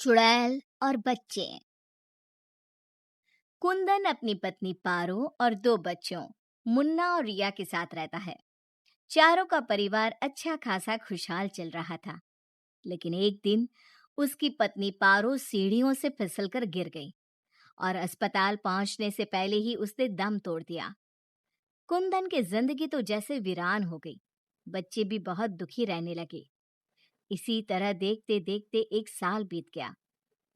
चुड़ैल और बच्चे। कुंदन अपनी पत्नी पारो और दो बच्चों मुन्ना और रिया के साथ रहता है। चारों का परिवार अच्छा खासा खुशहाल चल रहा था। लेकिन एक दिन उसकी पत्नी पारो सीढ़ियों से फिसलकर गिर गई और अस्पताल पहुंचने से पहले ही उसने दम तोड़ दिया। कुंदन की जिंदगी तो जैसे वीरान हो गई। बच्चे भी बहुत दुखी रहने लगे। इसी तरह देखते देखते एक साल बीत गया।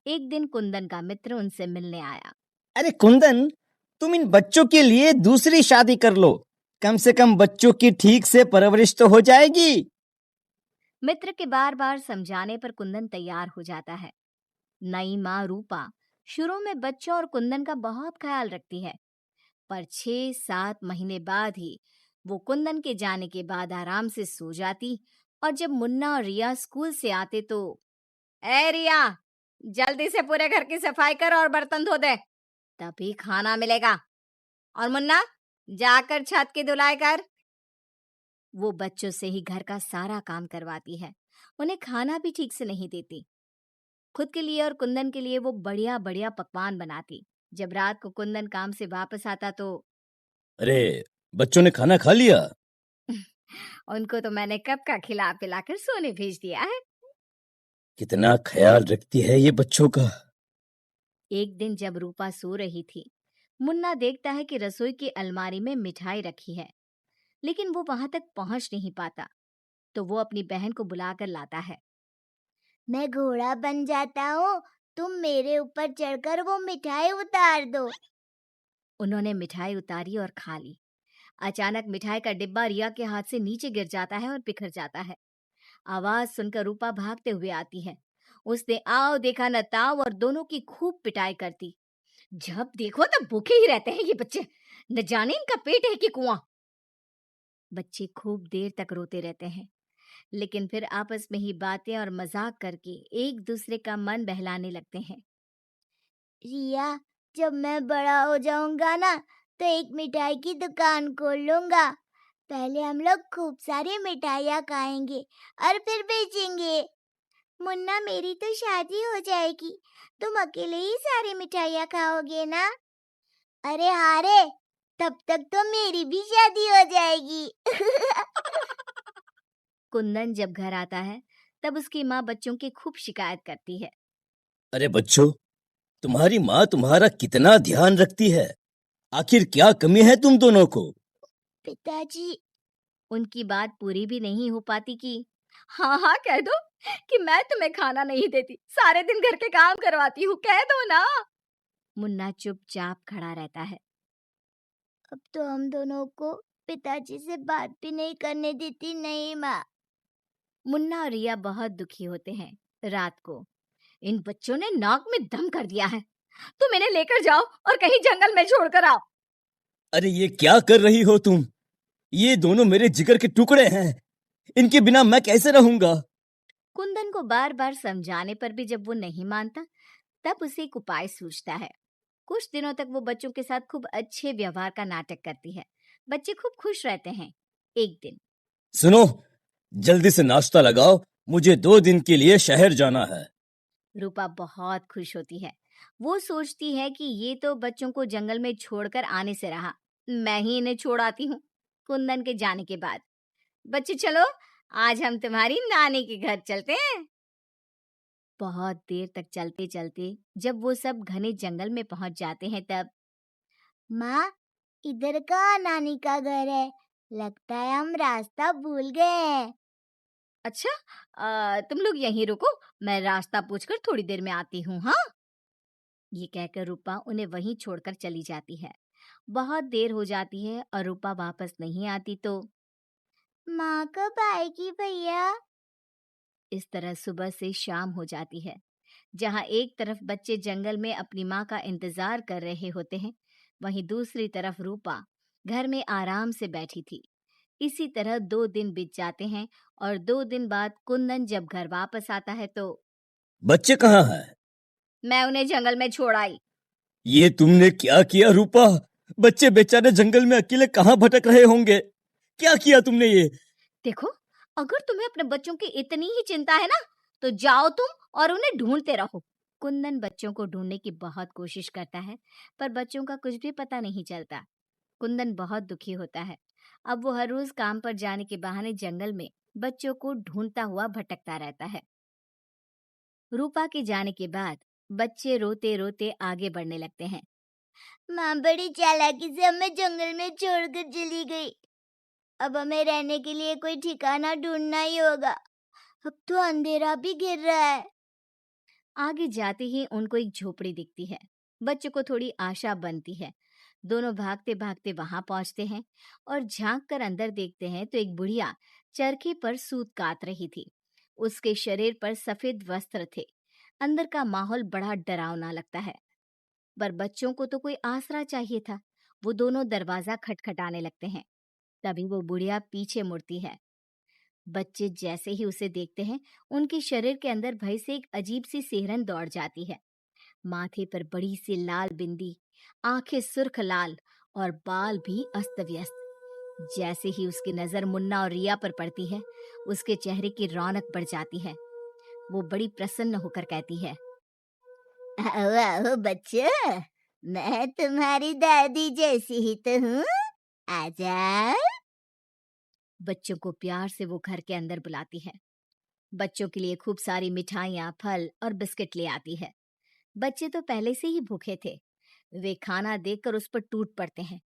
एक दिन कुंदन का मित्र उनसे मिलने आया। अरे कुंदन, तुम इन बच्चों के लिए दूसरी शादी कर लो। कम से कम बच्चों की ठीक से परवरिश तो हो जाएगी। मित्र के बार बार समझाने पर कुंदन तैयार हो जाता है। नई माँ रूपा शुरू में बच्चों और कुंदन का बहुत ख्याल रखती है, पर 6-7 महीने बाद ही वो कुंदन के जाने के बाद आराम से सो जाती। और जब मुन्ना और रिया स्कूल से आते तो, ए रिया, जल्दी से पूरे घर की सफाई कर और बर्तन धो दे, तभी खाना मिलेगा। और मुन्ना, जाकर छत की धुलाई कर। वो बच्चों से ही घर का सारा काम करवाती है। उन्हें खाना भी ठीक से नहीं देती। खुद के लिए और कुंदन के लिए वो बढ़िया बढ़िया पकवान बनाती। जब रात को कुंदन काम से वापस आता तो अरे, बच्चों ने खाना खा लिया? उनको तो मैंने कब का खिला पिलाकर सोने भेज दिया है। कितना ख्याल रखती है ये बच्चों का। एक दिन जब रूपा सो रही थी, मुन्ना देखता है कि रसोई की अलमारी में मिठाई रखी है, लेकिन वो वहां तक पहुंच नहीं पाता। तो वो अपनी बहन को बुलाकर लाता है। मैं घोड़ा बन जाता हूँ, तुम मेरे ऊपर चढ़कर वो मिठाई उतार दो। उन्होंने मिठाई उतारी और खा ली। अचानक मिठाई का डिब्बा रिया के हाथ से नीचे गिर जाता है और बिखर जाता है। आवाज सुनकर रूपा भागते हुए आती है। उसने आओ देखा न ताव और दोनों की खूब पिटाई करती। जब देखो तब भूखे ही रहते हैं ये बच्चे, न जाने इनका पेट है कि कुआं। बच्चे खूब देर तक रोते रहते हैं, लेकिन फिर आपस में ही बातें और मजाक करके एक दूसरे का मन बहलाने लगते हैं। रिया, जब मैं बड़ा हो जाऊंगा ना, तो एक मिठाई की दुकान खोल लूंगा। पहले हम लोग खूब सारी मिठाइयाँ खाएंगे और फिर बेचेंगे। मुन्ना, मेरी तो शादी हो जाएगी, तुम अकेले ही सारी मिठाइयाँ खाओगे ना? अरे हाँ रे, तब तक तो मेरी भी शादी हो जाएगी। कुंदन जब घर आता है, तब उसकी माँ बच्चों की खूब शिकायत करती है। अरे बच्चों, तुम्हारी माँ तुम्हारा कितना ध्यान रखती है। आखिर क्या कमी है तुम दोनों को? पिताजी, उनकी बात पूरी भी नहीं हो पाती कि हाँ हाँ कह दो कि मैं तुम्हें खाना नहीं देती, सारे दिन घर के काम करवाती हूँ, कह दो ना। मुन्ना चुपचाप खड़ा रहता है। अब तो हम दोनों को पिताजी से बात भी नहीं करने देती नहीं माँ। मुन्ना और रिया बहुत दुखी होते हैं। रात को इन बच्चों ने नाक में दम कर दिया है, तुम इन्हें लेकर जाओ और कहीं जंगल में छोड़कर आओ। अरे ये क्या कर रही हो तुम? ये दोनों मेरे जिगर के टुकड़े हैं। इनके बिना मैं कैसे रहूंगा? कुंदन को बार बार समझाने पर भी जब वो नहीं मानता, तब उसे एक उपाय सूझता है। कुछ दिनों तक वो बच्चों के साथ खूब अच्छे व्यवहार का नाटक करती है। बच्चे खूब खुश रहते हैं। एक दिन, सुनो, जल्दी से नाश्ता लगाओ, मुझे 2 दिन के लिए शहर जाना है। रूपा बहुत खुश होती है। वो सोचती है कि ये तो बच्चों को जंगल में छोड़कर आने से रहा, मैं ही इन्हें छोड़ आती हूँ। कुंदन के जाने के बाद, बच्चे चलो, आज हम तुम्हारी नानी के घर चलते हैं। बहुत देर तक चलते चलते जब वो सब घने जंगल में पहुंच जाते हैं, तब माँ, इधर का नानी का घर है, लगता है हम रास्ता भूल गए हैं। अच्छा, तुम लोग यहीं रुको, मैं रास्ता पूछकर थोड़ी देर में आती हूँ। हाँ, ये कहकर रूपा उन्हें वहीं छोड़कर चली जाती है। बहुत देर हो जाती है और रूपा वापस नहीं आती तो माँ कब आएगी भैया? इस तरह सुबह से शाम हो जाती है। जहाँ एक तरफ बच्चे जंगल में अपनी माँ का इंतजार कर रहे होते हैं, वहीं दूसरी तरफ रूपा घर में आराम से बैठी थी। इसी तरह 2 दिन बीत जाते हैं और 2 दिन बाद कुंदन जब घर वापस आता है तो बच्चे कहाँ हैं? मैं उन्हें जंगल में छोड़ आई। ये तुमने क्या किया रूपा? बच्चे बेचारे जंगल में अकेले कहाँ भटक रहे होंगे? क्या किया तुमने ये? देखो, अगर तुम्हें अपने बच्चों की इतनी ही चिंता है ना, तो जाओ तुम और उन्हें ढूंढते रहो। कुंदन बच्चों को ढूंढने की बहुत कोशिश करता है, पर बच्चों का कुछ भी पता नहीं चलता। कुंदन बहुत दुखी होता है। अब वो हर रोज काम पर जाने के बहाने जंगल में बच्चों को ढूंढता हुआ भटकता रहता है। रूपा के जाने के बाद बच्चे रोते रोते आगे बढ़ने लगते हैं। माँ बड़ी चालाकी से हमें जंगल में छोड़कर चली गई। अब हमें रहने के लिए कोई ठिकाना ढूंढना ही होगा। अब तो अंधेरा भी घिर रहा है। आगे जाते ही उनको एक झोपड़ी दिखती है। बच्चों को थोड़ी आशा बनती है। दोनों भागते भागते वहां पहुंचते हैं और झांक कर अंदर देखते हैं तो एक बुढ़िया चरखे पर सूत काट रही थी। उसके शरीर पर सफेद वस्त्र थे। अंदर का माहौल बड़ा डरावना लगता है, पर बच्चों को तो कोई आसरा चाहिए था। वो दोनों दरवाजा खटखटाने लगते हैं। तभी वो बुढ़िया पीछे मुड़ती है। बच्चे जैसे ही उसे देखते हैं, उनके शरीर के अंदर भय से एक अजीब सी सिहरन दौड़ जाती है। माथे पर बड़ी सी लाल बिंदी, आंखें सुर्ख लाल और बाल भी अस्त व्यस्त। जैसे ही उसकी नजर मुन्ना और रिया पर पड़ती है, उसके चेहरे की रौनक बढ़ जाती है। वो बड़ी प्रसन्न होकर कहती है, आओ आओ बच्चों, मैं तुम्हारी दादी जैसी ही तो हूँ, आजा। बच्चों को प्यार से वो घर के अंदर बुलाती है। बच्चों के लिए खूब सारी मिठाइयाँ, फल और बिस्किट ले आती है। बच्चे तो पहले से ही भूखे थे। वे खाना देखकर उस पर टूट पड़ते हैं।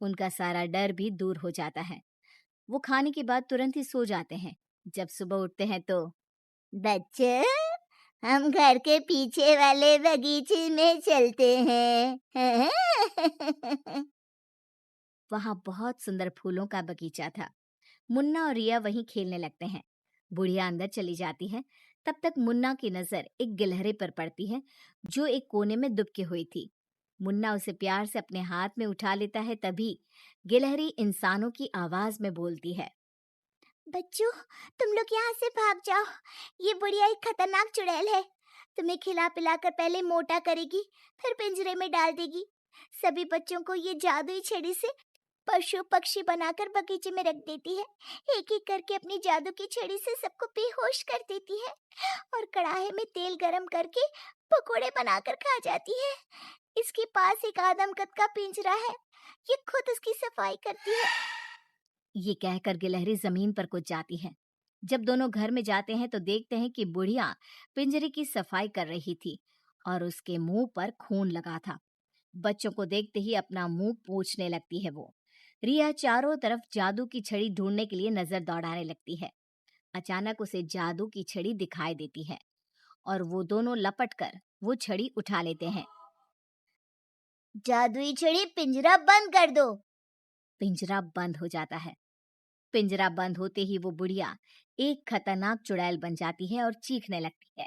उनका सारा डर भी दूर हो जाता है। वो खाने के बाद तुरंत ही सो जाते हैं। जब सुबह उठते हैं तो, बच्चे, हम घर के पीछे वाले बगीचे में चलते हैं। वहां बहुत सुंदर फूलों का बगीचा था। मुन्ना और रिया वहीं खेलने लगते हैं। बुढ़िया अंदर चली जाती है। तब तक मुन्ना की नजर एक गिलहरी पर पड़ती है, जो एक कोने में दुबकी हुई थी। मुन्ना उसे प्यार से अपने हाथ में उठा लेता है। तभी गिलहरी इंसानों की आवाज में बोलती है, बच्चों, तुम लोग यहाँ से भाग जाओ। ये बुढ़िया एक खतरनाक चुड़ैल है। तुम्हें खिला पिलाकर पहले मोटा करेगी, फिर पिंजरे में डाल देगी। सभी बच्चों को ये जादुई छड़ी से पशु पक्षी बनाकर बगीचे में रख देती है। एक एक करके अपनी जादू की छड़ी से सबको बेहोश कर देती है और कढ़ाई में तेल गरम करके पकोड़े बनाकर खा जाती है। इसके पास एक आदमकद का पिंजरा है, ये खुद उसकी सफाई करती है। ये कहकर गिलहरी जमीन पर कूद जाती है। जब दोनों घर में जाते हैं तो देखते हैं कि बुढ़िया पिंजरे की सफाई कर रही थी और उसके मुंह पर खून लगा था। बच्चों को देखते ही अपना मुंह पोंछने लगती है वो। रिया चारों तरफ जादू की छड़ी ढूंढने के लिए नजर दौड़ाने लगती है। अचानक उसे जादू की छड़ी दिखाई देती है और वो दोनों लपटकर वो छड़ी उठा लेते हैं। जादुई छड़ी, पिंजरा बंद कर दो। पिंजरा बंद हो जाता है। पिंजरा बंद होते ही वो बुढ़िया एक खतरनाक चुड़ैल बन जाती है और चीखने लगती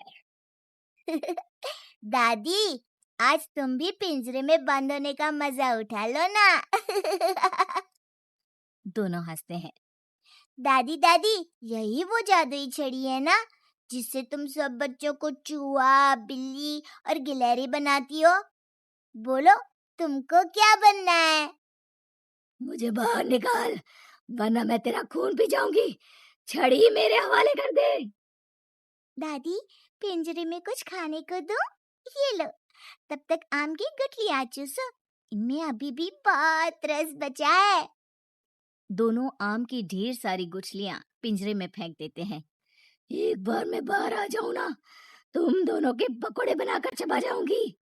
है। दादी, आज तुम भी पिंजरे में बंद होने का मजा उठा लो ना। दोनों हंसते हैं। दादी दादी, यही वो जादुई छड़ी है ना, जिससे तुम सब बच्चों को चूहा, बिल्ली और गिलहरी बनाती हो? बोलो, तुमको क्या बनना है? मुझे बाहर निकाल, वरना मैं तेरा खून पी जाऊंगी। छड़ी मेरे हवाले कर दे। दादी, पिंजरे में कुछ खाने को दो। ये लो, तब तक आम की गुठलियां चूसो, इनमें अभी भी बहुत रस बचा है। दोनों आम की ढेर सारी गुठलियां पिंजरे में फेंक देते हैं। एक बार मैं बाहर आ जाऊं ना, तुम दोनों के पकोड़े बनाकर चबा जाऊंगी।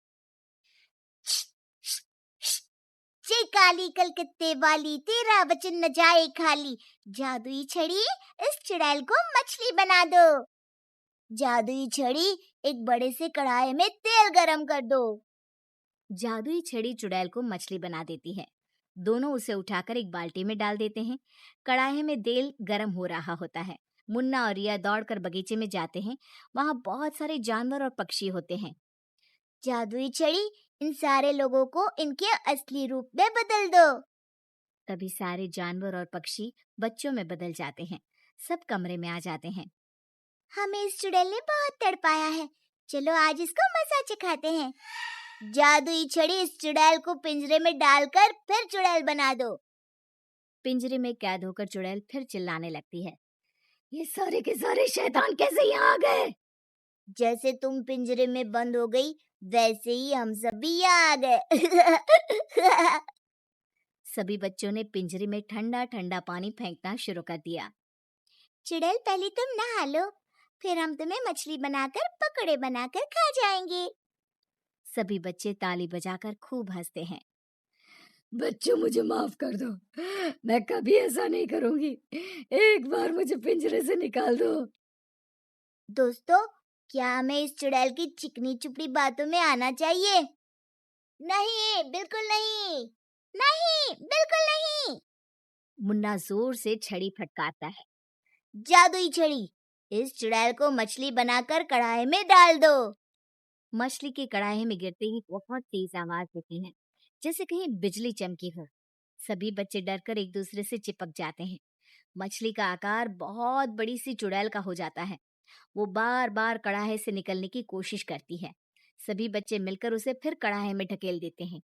जे काली कलकत्ते वाली, तेरा वचन न जाए खाली। जादुई छड़ी, इस चुड़ैल को मछली बना दो। जादुई छड़ी, एक बड़े से कढ़ाई में तेल गरम कर दो। जादुई छड़ी चुड़ैल को मछली बना देती है। दोनों उसे उठाकर एक बाल्टी में डाल देते हैं। कढ़ाई में तेल गरम हो रहा होता है। मुन्ना और रिया दौड़कर बगीचे में जाते हैं। वहां बहुत सारे जानवर और पक्षी होते हैं। जादुई छड़ी, इन सारे लोगों को इनके असली रूप में बदल दो। तभी सारे जानवर और पक्षी बच्चों में बदल जाते हैं। सब कमरे में आ जाते हैं। हमें इस चुड़ैल ने बहुत तड़पाया है, चलो आज इसको मजा चखाते हैं। जादुई छड़ी, इस चुड़ैल को पिंजरे में डालकर फिर चुड़ैल बना दो। पिंजरे में कैद होकर चुड़ैल फिर चिल्लाने लगती है। ये सारे के सारे शैतान कैसे यहाँ आ गए? जैसे तुम पिंजरे में बंद हो गई वैसे ही हम सब भी यहाँ आ गए। सभी बच्चों ने पिंजरे में ठंडा ठंडा पानी फेंकना शुरू कर दिया। चुड़ैल पहले तुम नहा लो, फिर हम तुम्हें मछली बनाकर पकौड़े बनाकर खा जाएंगे। सभी बच्चे ताली बजाकर खूब हंसते हैं। बच्चों मुझे माफ कर दो, मैं कभी ऐसा नहीं करूंगी। एक बार मुझे पिंजरे से निकाल दो। दोस्तों, क्या हमें इस चुड़ैल की चिकनी चुपड़ी बातों में आना चाहिए? नहीं, बिल्कुल नहीं, नहीं, बिल्कुल नहीं। मुन्ना जोर से छड़ी फटकारता है। जादुई छड़ी, इस चुड़ैल को मछली बनाकर कढ़ाई में डाल दो। मछली की कढ़ाई में गिरते ही बहुत तेज आवाज होती है, जैसे कहीं बिजली चमकी हो। सभी बच्चे डरकर एक दूसरे से चिपक जाते हैं। मछली का आकार बहुत बड़ी सी चुड़ैल का हो जाता है। वो बार बार कढ़ाई से निकलने की कोशिश करती है। सभी बच्चे मिलकर उसे फिर कढ़ाई में ढकेल देते हैं।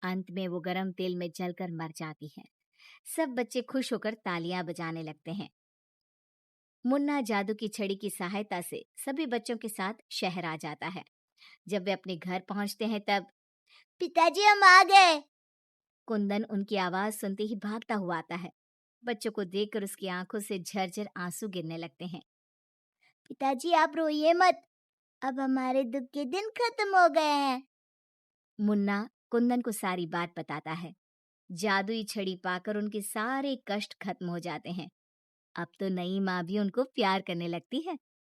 अंत में वो गरम तेल में जलकर मर जाती है। सब बच्चे खुश होकर तालियां बजाने लगते हैं। मुन्ना जादू की छड़ी की सहायता से सभी बच्चों के साथ शहर आ जाता है। जब वे अपने घर पहुंचते हैं तब पिताजी, हम आ गए। कुंदन उनकी आवाज सुनते ही भागता हुआ आता है। बच्चों को देखकर उसकी आंखों से झरझर आंसू गिरने लगते हैं। पिताजी, आप रोइए मत, अब हमारे दुख के दिन खत्म हो गए हैं। मुन्ना कुंदन को सारी बात बताता है। जादुई छड़ी पाकर उनके सारे कष्ट खत्म हो जाते हैं। अब तो नई माँ भी उनको प्यार करने लगती है।